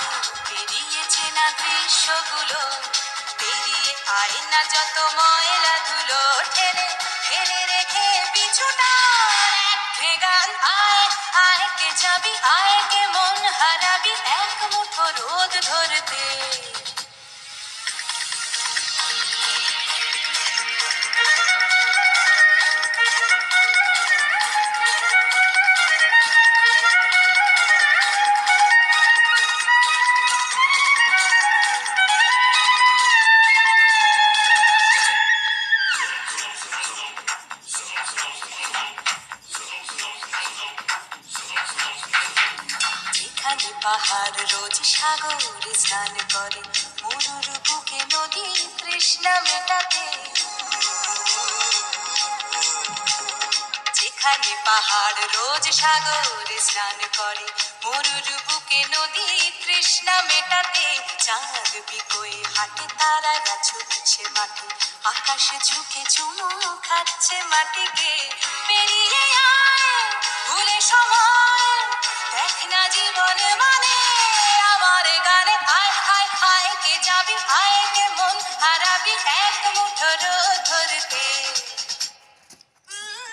আয় পেরিয়েছে না দৃশ্যগুলো, পেরিয়ে আয় না যত ময়লা ধুলো, ঠেলে ফেলে রেখে পিছুটা এক গান। আয় আয় কে যাবি, আয় কে মন হারাবি এক মুঠো রোদ ধরতে। যেখানে পাহাড় রোজ সাগরে স্নান করে, মরুর বুকে নদী তৃষ্ণা মেটাতে। যেখানে পাহাড় রোজ সাগরে স্নান করে, মরুর বুকে নদী তৃষ্ণা মেটাতে। চাঁদ বিকোয়ে হাটে তারারা ছুটছে মাঠে, আকাশে ঝুঁকে চুমু খাচ্ছে মাটিকে। পেরিয়ে আয় ভুলে সময়, দেখ না জীবন মানে আমার গানে। আয় আয় আয় কে যাবি, আয় কে মন হারাবি এক